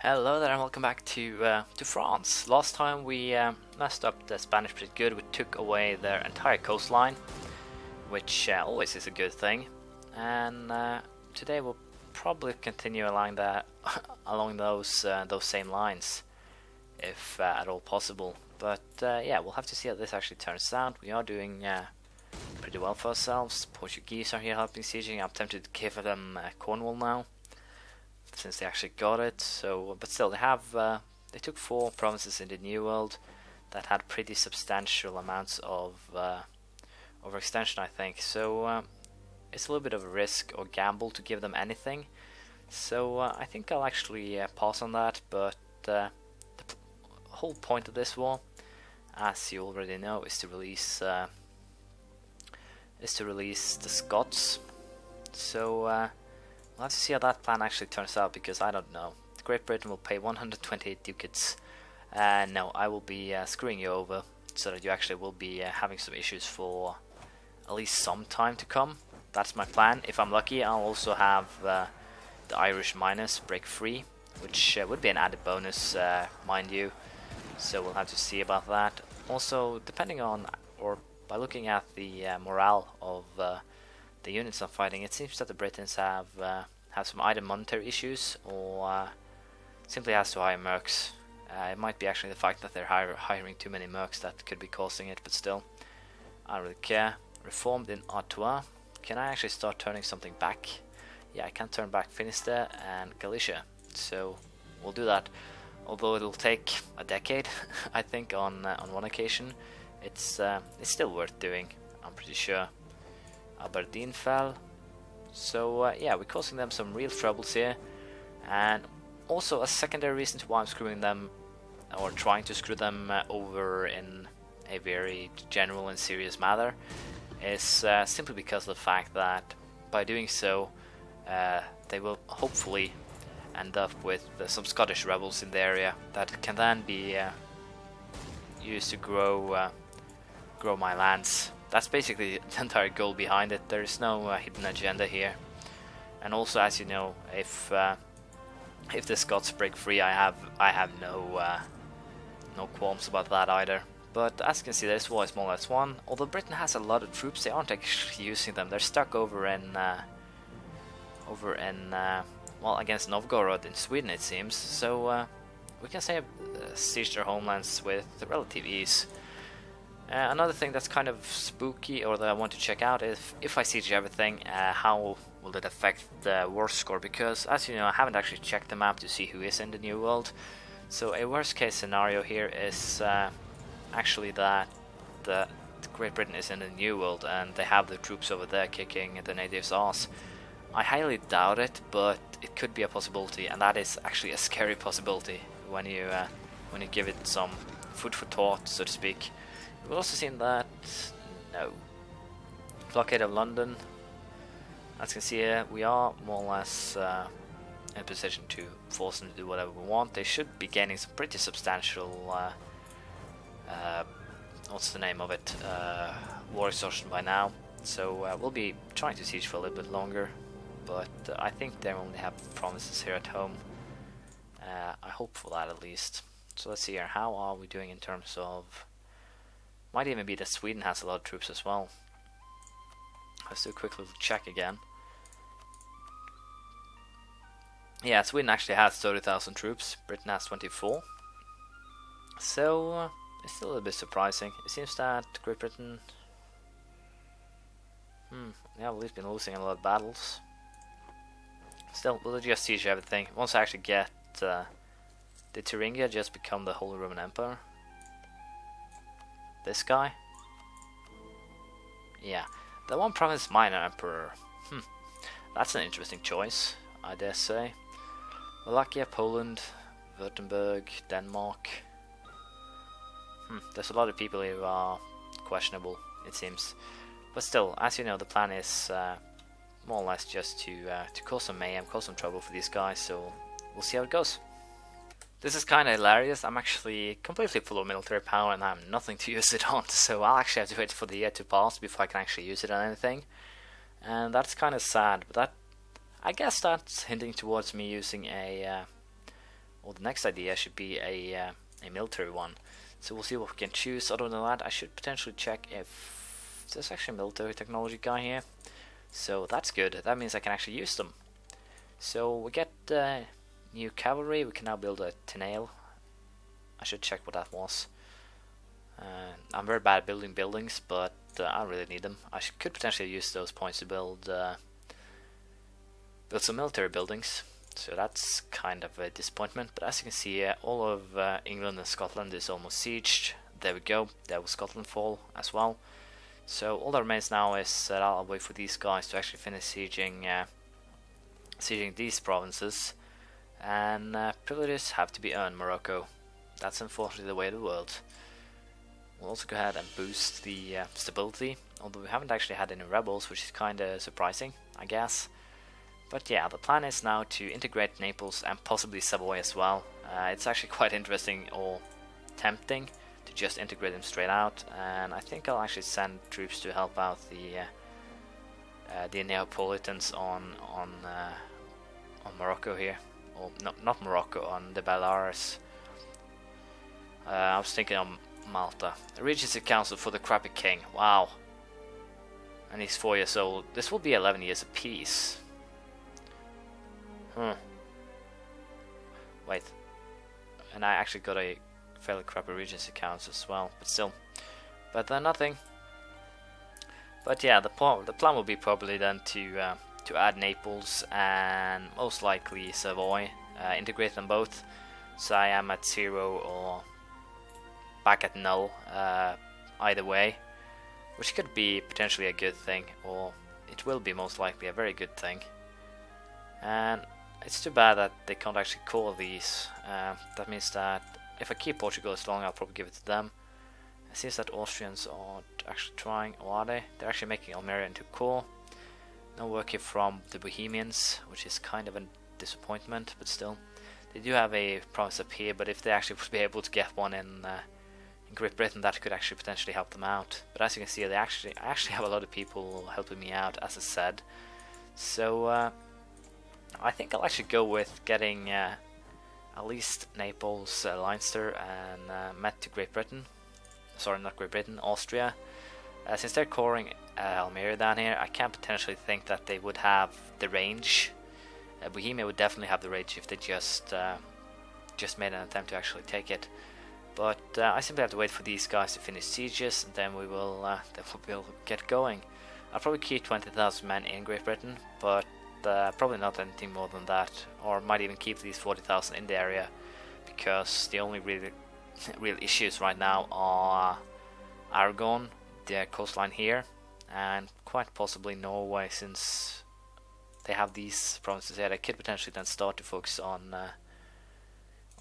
Hello there and welcome back to France. Last time we messed up the Spanish pretty good. We took away their entire coastline, which always is a good thing. And today we'll probably continue along along those same lines, if at all possible. But yeah, we'll have to see how this actually turns out. We are doing pretty well for ourselves. Portuguese are here helping sieging. I'm tempted to give them Cornwall now, since they actually got it. So, but still, they took 4 provinces in the New World that had pretty substantial amounts of overextension, I think. So it's a little bit of a risk or gamble to give them anything. So I think I'll actually pass on that. But the whole point of this war, as you already know, is to release the Scots. So we'll have to see how that plan actually turns out, because I don't know. Great Britain will pay 128 ducats. No, I will be screwing you over, so that you actually will be having some issues for at least some time to come. That's my plan. If I'm lucky, I'll also have the Irish miners break free, which would be an added bonus, mind you. So we'll have to see about that. Also, depending on, or by looking at the morale of the units I'm fighting, it seems that the Britons have some either monetary issues or simply has to hire mercs. It might be actually the fact that they're hiring too many mercs that could be causing it, but still, I don't really care. Reformed in Artois. Can I actually start turning something back? Yeah, I can turn back Finisterre and Galicia, so we'll do that. Although it'll take a decade, I think, on one occasion, it's still worth doing, I'm pretty sure. Aberdeen fell, so yeah, we're causing them some real troubles here. And also a secondary reason to why I'm screwing them, or trying to screw them over in a very general and serious manner, is simply because of the fact that by doing so they will hopefully end up with some Scottish rebels in the area that can then be used to grow my lands. That's basically the entire goal behind it. There is no hidden agenda here. And also, as you know, if the Scots break free, I have no qualms about that either. But as you can see, this war is more or less won. Although Britain has a lot of troops, they aren't actually using them. They're stuck over in well, against Novgorod in Sweden, it seems. So we can say siege their homelands with relative ease. Another thing that's kind of spooky, or that I want to check out, is if I siege everything, how will it affect the war score? Because, as you know, I haven't actually checked the map to see who is in the New World. So a worst case scenario here is actually that Great Britain is in the New World and they have the troops over there kicking the natives' ass. I highly doubt it, but it could be a possibility, and that is actually a scary possibility when you give it some food for thought, so to speak. We've also seen that, no, blockade of London. As you can see here, we are more or less in a position to force them to do whatever we want. They should be gaining some pretty substantial, what's the name of it, war exhaustion by now. So we'll be trying to siege for a little bit longer, but I think they only have provinces here at home. I hope for that at least. So let's see here, how are we doing in terms of... Might even be that Sweden has a lot of troops as well. Let's do a quick little check again. Yeah, Sweden actually has 30,000 troops. Britain has 24. So it's still a little bit surprising. It seems that Great Britain... yeah, well, he's been losing a lot of battles. Still, we'll just siege everything. Once I actually get... did Thuringia just become the Holy Roman Empire? This guy? Yeah. The one province minor emperor. That's an interesting choice, I dare say. Wallachia, Poland, Württemberg, Denmark. There's a lot of people here who are questionable, it seems. But still, as you know, the plan is more or less just to cause some mayhem, cause some trouble for these guys, so we'll see how it goes. This is kind of hilarious. I'm actually completely full of military power and I have nothing to use it on, so I'll actually have to wait for the year to pass before I can actually use it on anything. And that's kind of sad, but I guess that's hinting towards me using a or the next idea should be a military one. So we'll see what we can choose. Other than that, I should potentially check if there's actually a military technology guy here. So that's good. That means I can actually use them. So we get new cavalry. We can now build a tenail. I should check what that was. I'm very bad at building buildings, but I don't really need them. I could potentially use those points to build some military buildings. So that's kind of a disappointment. But as you can see, all of England and Scotland is almost sieged. There we go. There will Scotland fall as well. So all that remains now is that I'll wait for these guys to actually finish sieging these provinces. And privileges have to be earned, Morocco. That's unfortunately the way of the world. We'll also go ahead and boost the stability, although we haven't actually had any rebels, which is kind of surprising, I guess. But yeah, the plan is now to integrate Naples and possibly Savoy as well. It's actually quite interesting or tempting to just integrate them straight out, and I think I'll actually send troops to help out the Neapolitans on Morocco here, or not Morocco, on the Belarus. I was thinking on Malta. The Regency Council for the crappy king. Wow. And he's 4 years old. This will be 11 years of peace. Wait. And I actually got a fairly crappy Regency Council as well. But still. But nothing. But yeah, the plan will be probably then to add Naples and most likely Savoy. Integrate them both. So I am at 0 or back at null, either way, which could be potentially a good thing, or it will be most likely a very good thing. And it's too bad that they can't actually call these. That means that if I keep Portugal as long, I'll probably give it to them. It seems that Austrians aren't actually trying, or are they? They're actually making Almeria into core. No work here from the Bohemians, which is kind of a disappointment, but still. They do have a province up here, but if they actually would be able to get one in Great Britain, that could actually potentially help them out. But as you can see, I actually have a lot of people helping me out, as I said. So I think I'll actually go with getting at least Naples, Leinster, and Met to Great Britain. Sorry, not Great Britain, Austria. Since they're coring Almeria down here, I can potentially think that they would have the range. Bohemia would definitely have the range if they just made an attempt to actually take it. But I simply have to wait for these guys to finish sieges, and then we'll get going. I'll probably keep 20,000 men in Great Britain, but probably not anything more than that, or might even keep these 40,000 in the area, because the only real issues right now are Aragon, the coastline here, and quite possibly Norway, since they have these provinces here. They could potentially then start to focus on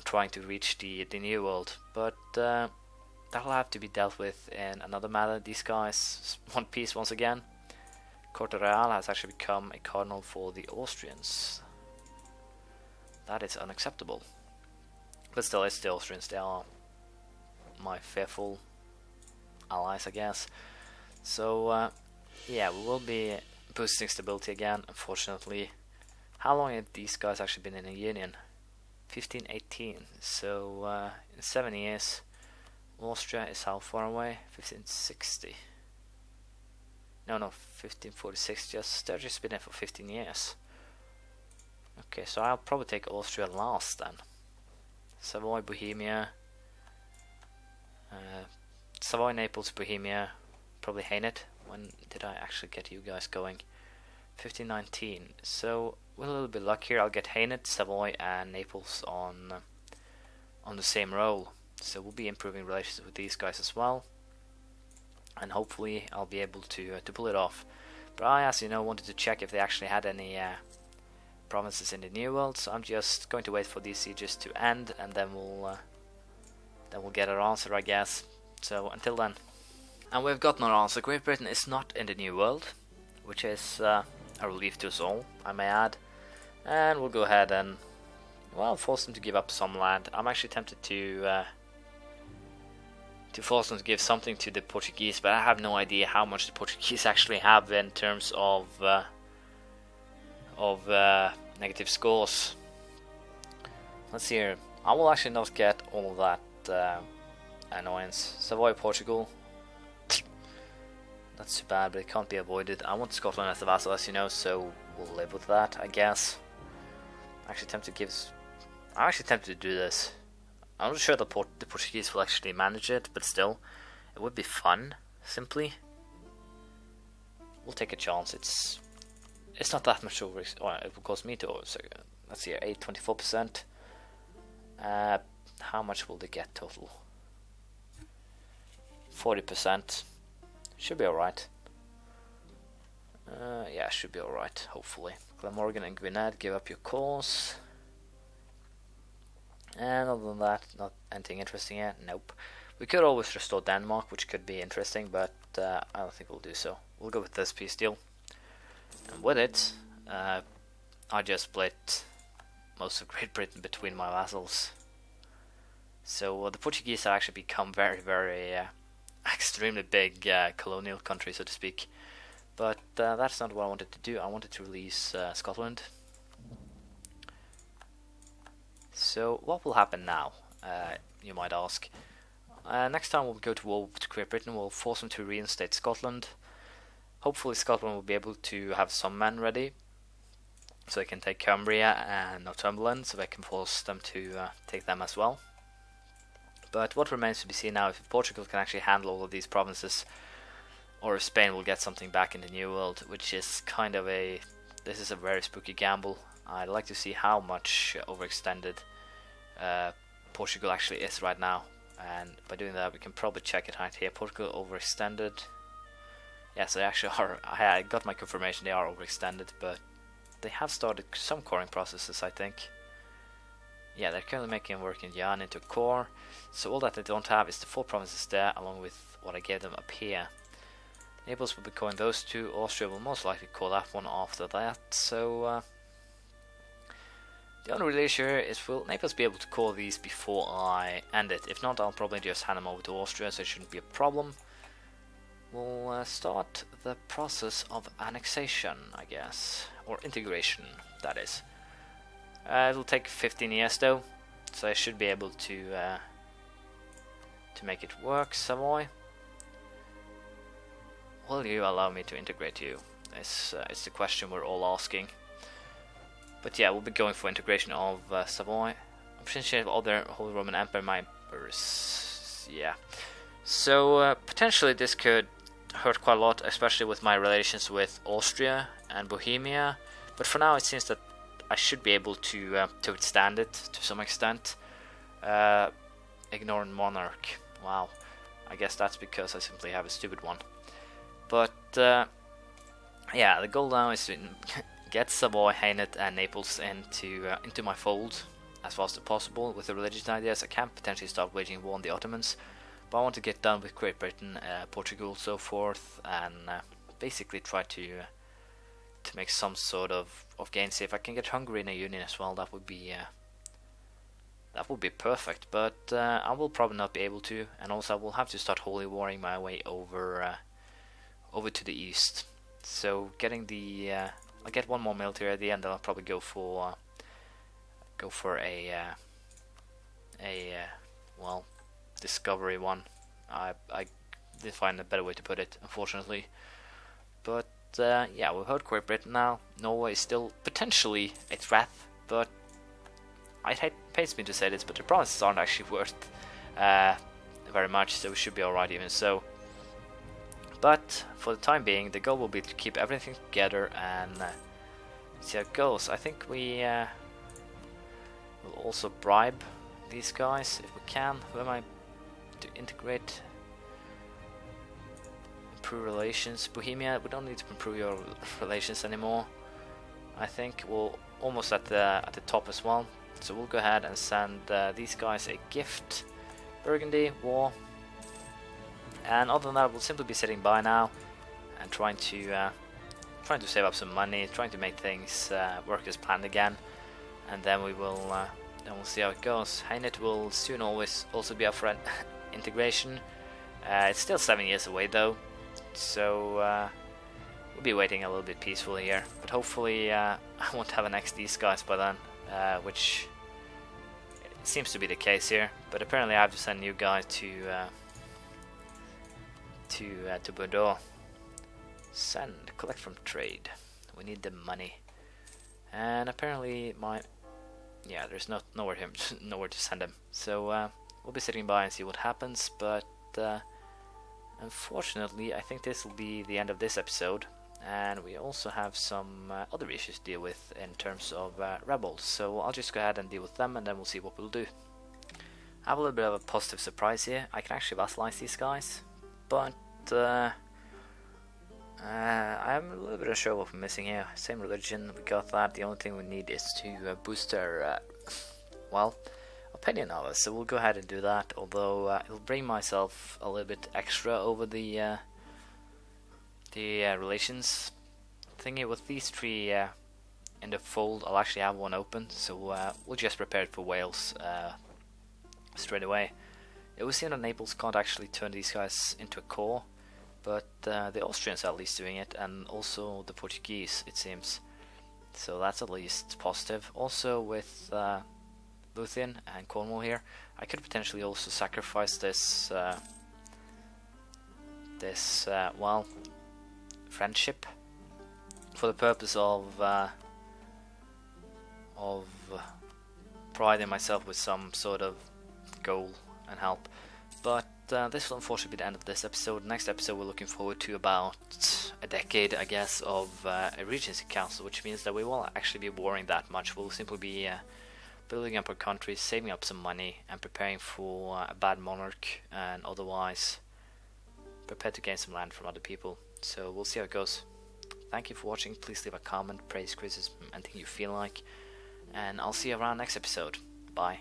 trying to reach the New World, but that'll have to be dealt with in another matter. These guys want peace once again. Corte Real has actually become a cardinal for the Austrians. That is unacceptable. But still, it's the Austrians. They are my fearful allies, I guess. So yeah, we will be boosting stability again, unfortunately. How long have these guys actually been in a union? 1518. So in 7 years, Austria is how far away? 1560. No, 1546. They're just been there for 15 years. Okay, so I'll probably take Austria last then. Savoy, Bohemia. Savoy, Naples, Bohemia. Probably Hainaut. When did I actually get you guys going? 1519. So with a little bit of luck here, I'll get Hainaut, Savoy, and Naples on the same roll. So we'll be improving relations with these guys as well, and hopefully I'll be able to pull it off. But I, as you know, wanted to check if they actually had any provinces in the New World. So I'm just going to wait for these sieges to end, and then we'll get our answer, I guess. So until then. And we've got no answer. Great Britain is not in the New World, which is a relief to us all, I may add. And we'll go ahead and, well, force them to give up some land. I'm actually tempted to force them to give something to the Portuguese, but I have no idea how much the Portuguese actually have in terms of negative scores. let's see here. I will actually not get all of that annoyance. Savoy, Portugal. That's too bad, but it can't be avoided. I want Scotland as a vassal, as you know, so we'll live with that, I guess. I'm actually tempted to do this. I'm not sure the Portuguese will actually manage it, but still, it would be fun. Simply, we'll take a chance. It's not that much over. It will cost me to over. So let's see, 24%. How much will they get total? 40%. Should be alright. Yeah, should be alright, hopefully. Glamorgan and Gwynedd, give up your cause. And other than that, not anything interesting yet. Nope. We could always restore Denmark, which could be interesting, but I don't think we'll do so. We'll go with this peace deal. And with it, I just split most of Great Britain between my vassals. So the Portuguese have actually become very, very extremely big colonial country, so to speak. But that's not what I wanted to do. I wanted to release Scotland. So what will happen now, you might ask. Next time we'll go to war with Great Britain. We'll force them to reinstate Scotland. Hopefully Scotland will be able to have some men ready, so they can take Cumbria and Northumberland, so they can force them to take them as well. But what remains to be seen now, if Portugal can actually handle all of these provinces, or if Spain will get something back in the New World, which is kind of this is a very spooky gamble. I'd like to see how much overextended Portugal actually is right now, and by doing that we can probably check it right here. Portugal overextended. Yes, they actually are. I got my confirmation they are overextended, but they have started some coring processes, I think. Yeah, they're currently making work in Jan into core, so all that they don't have is the 4 provinces there, along with what I gave them up here. Naples will be coring those 2, Austria will most likely core that one after that, so the only real issue is, will Naples be able to core these before I end it? If not, I'll probably just hand them over to Austria, so it shouldn't be a problem. We'll start the process of annexation, I guess, or integration, that is. It'll take 15 years though, so I should be able to make it work. Savoy, will you allow me to integrate you? It's the question we're all asking. But yeah, we'll be going for integration of Savoy. Potentially of other Holy Roman Empire members. Yeah. So potentially this could hurt quite a lot, especially with my relations with Austria and Bohemia. But for now, it seems that I should be able to withstand it to some extent. Ignorant monarch. Wow. I guess that's because I simply have a stupid one. But yeah, the goal now is to get Savoy, Hainaut and Naples into my fold as fast as possible. With the religious ideas, I can potentially start waging war on the Ottomans, but I want to get done with Great Britain, Portugal, so forth, and basically try to make some sort of gains. If I can get Hungary in a union as well, that would be perfect. But I will probably not be able to, and also I will have to start holy warring my way over to the east. So getting the I'll get one more military at the end, and I'll probably go for a well, discovery one. I did find a better way to put it, unfortunately. But yeah, we've heard Great Britain now. Norway is still potentially a threat, but it pains me to say this, but the provinces aren't actually worth very much, so we should be alright even so. But for the time being, the goal will be to keep everything together and see how it goes. I think we will also bribe these guys if we can. Who am I to integrate? Improve relations. Bohemia, we don't need to improve your relations anymore. I think we're almost at the top as well. So we'll go ahead and send these guys a gift. Burgundy, war. And other than that, we'll simply be sitting by now and trying to save up some money, trying to make things work as planned again, and then we'll see how it goes. Hainaut will soon also be up for integration. It's still 7 years away though, so we'll be waiting a little bit peacefully here. But hopefully I won't have annexed these guys by then, which seems to be the case here, but apparently I have to send you guys to Bordeaux. Send, collect from trade. We need the money, and apparently there's nowhere to send him. So we'll be sitting by and see what happens. But unfortunately, I think this will be the end of this episode, and we also have some other issues to deal with in terms of rebels. So I'll just go ahead and deal with them, and then we'll see what we'll do. I have a little bit of a positive surprise here. I can actually vassalize these guys, but I'm a little bit unsure what we're missing here. Same religion, we got that. The only thing we need is to boost our, opinion of us. So we'll go ahead and do that, although it'll bring myself a little bit extra over the relations thingy. With these three in the fold, I'll actually have one open, so we'll just prepare it for Wales straight away. It was seen that Naples can't actually turn these guys into a core, but the Austrians are at least doing it, and also the Portuguese, it seems. So that's at least positive. Also with Lothian and Cornwall here, I could potentially also sacrifice this friendship for the purpose of providing myself with some sort of goal and help. But this will unfortunately be the end of this episode. Next episode we're looking forward to about a decade, I guess, of a regency council, which means that we won't actually be warring that much. We'll simply be building up our country, saving up some money, and preparing for a bad monarch, and otherwise prepared to gain some land from other people. So we'll see how it goes. Thank you for watching. Please leave a comment, praise, criticism, anything you feel like, and I'll see you around next episode. Bye.